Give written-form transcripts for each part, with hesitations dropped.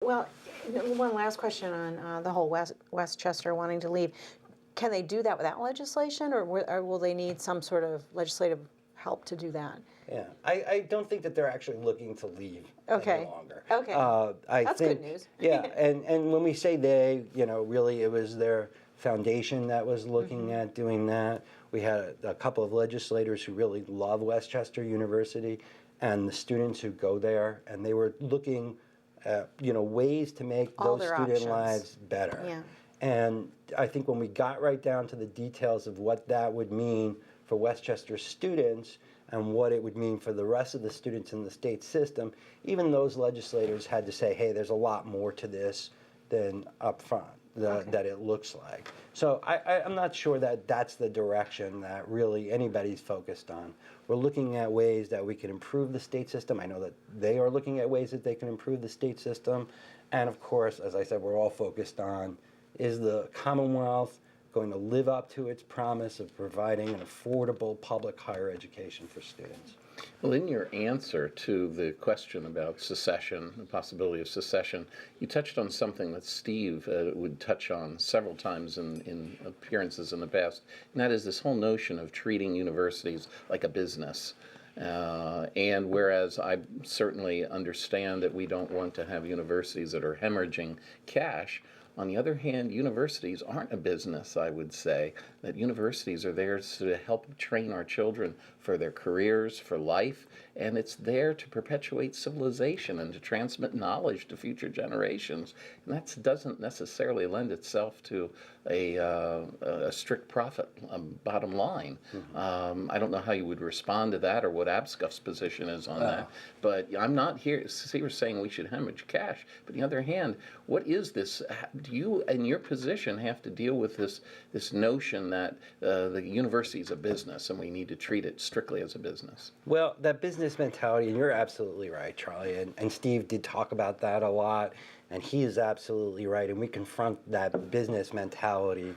Well, one last question on the whole Westchester wanting to leave. Can they do that without legislation, or will they need some sort of legislative help to do that? Yeah, I don't think that they're actually looking to leave any Okay. longer. Okay. I That's think, good news. yeah, and when we say they, really it was their foundation that was looking at doing that. We had a couple of legislators who really love Westchester University and the students who go there, and they were looking at, ways to make All those their student options. lives better. Yeah. And I think when we got right down to the details of what that would mean for Westchester students and what it would mean for the rest of the students in the state system, even those legislators had to say, hey, there's a lot more to this than up front, that it looks like. So I'm not sure that that's the direction that really anybody's focused on. We're looking at ways that we can improve the state system. I know that they are looking at ways that they can improve the state system. And of course, as I said, we're all focused on, is the Commonwealth going to live up to its promise of providing an affordable public higher education for students? Well, in your answer to the question about secession, the possibility of secession, you touched on something that Steve would touch on several times in appearances in the past, and that is this whole notion of treating universities like a business. And whereas I certainly understand that we don't want to have universities that are hemorrhaging cash, on the other hand, universities aren't a business, I would say. That universities are there to help train our children for their careers, for life, and it's there to perpetuate civilization and to transmit knowledge to future generations. And that doesn't necessarily lend itself to a strict profit bottom line. I don't know how you would respond to that or what ABSCUF's position is on that, but I'm not here saying we should hemorrhage cash. But on the other hand, what is this? Do you, in your position, have to deal with this notion that the university is a business and we need to treat it strictly as a business? Well, that business mentality, and you're absolutely right, Charlie, and Steve did talk about that a lot, and he is absolutely right, and we confront that business mentality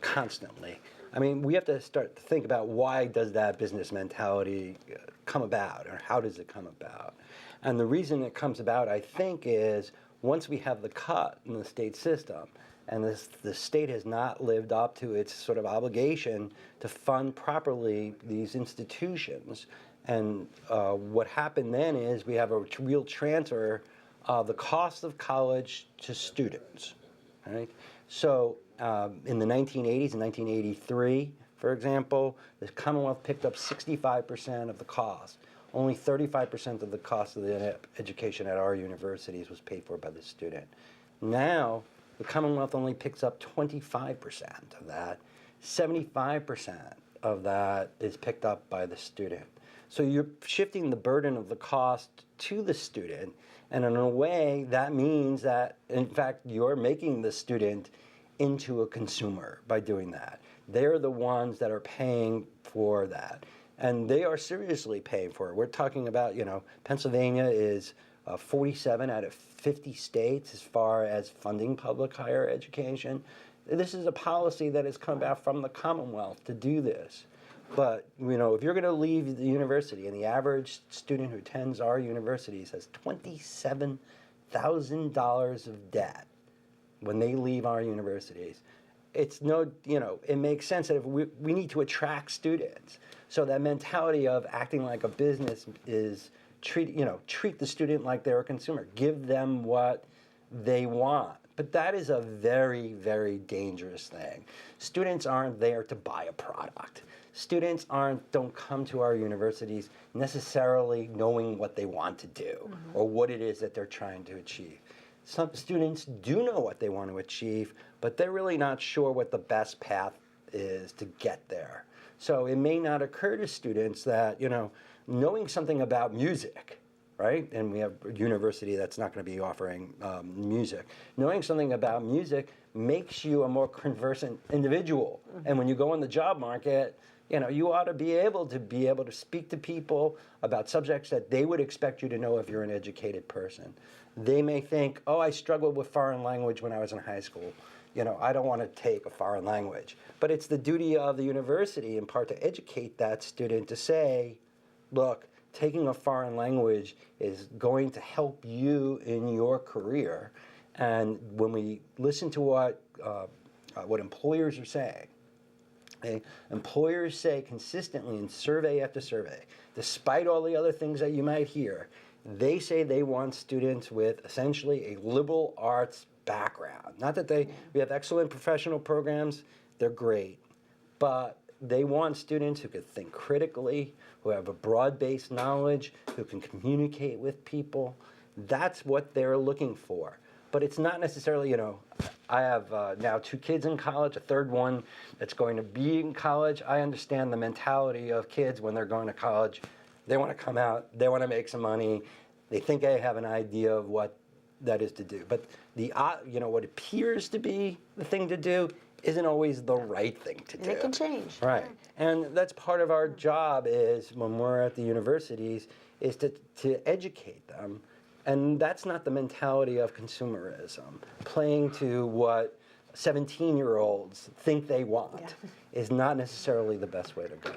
constantly. I mean, we have to start to think about, why does that business mentality come about, or how does it come about? And the reason it comes about, I think, is once we have the cut in the state system, and the state has not lived up to its sort of obligation to fund properly these institutions. And what happened then is we have a real transfer of the cost of college to students, right? So in the 1980s and 1983, for example, the Commonwealth picked up 65% of the cost. Only 35% of the cost of the education at our universities was paid for by the student. Now, the Commonwealth only picks up 25% of that. 75% of that is picked up by the student. So you're shifting the burden of the cost to the student, and in a way, that means that, in fact, you're making the student into a consumer by doing that. They're the ones that are paying for that. And they are seriously paying for it. We're talking about, Pennsylvania is 47 out of 50 states as far as funding public higher education. This is a policy that has come about from the Commonwealth to do this. But, if you're going to leave the university, and the average student who attends our universities has $27,000 of debt when they leave our universities, it's it makes sense that if we need to attract students. So that mentality of acting like a business is treat the student like they're a consumer. Give them what they want. But that is a very, very dangerous thing. Students aren't there to buy a product. Students don't come to our universities necessarily knowing what they want to do or what it is that they're trying to achieve. Some students do know what they want to achieve, but they're really not sure what the best path is to get there. So it may not occur to students that, knowing something about music, right? And we have a university that's not going to be offering music. Knowing something about music makes you a more conversant individual. And when you go in the job market, you ought to be able to speak to people about subjects that they would expect you to know if you're an educated person. They may think, oh, I struggled with foreign language when I was in high school. I don't want to take a foreign language. But it's the duty of the university, in part, to educate that student to say, look, taking a foreign language is going to help you in your career. And when we listen to what employers are saying, okay, employers say consistently in survey after survey, despite all the other things that you might hear, they say they want students with essentially a liberal arts background. Not that we have excellent professional programs, they're great, but they want students who can think critically, who have a broad-based knowledge, who can communicate with people. That's what they're looking for. But it's not necessarily, I have now 2 kids in college, a third one that's going to be in college. I understand the mentality of kids when they're going to college. They want to come out, they want to make some money, they think they have an idea of what that is to do. But what appears to be the thing to do isn't always the right thing to do. And it can change. Right. And that's part of our job is when we're at the universities is to educate them. And that's not the mentality of consumerism. Playing to what 17-year-olds think they want is not necessarily the best way to go.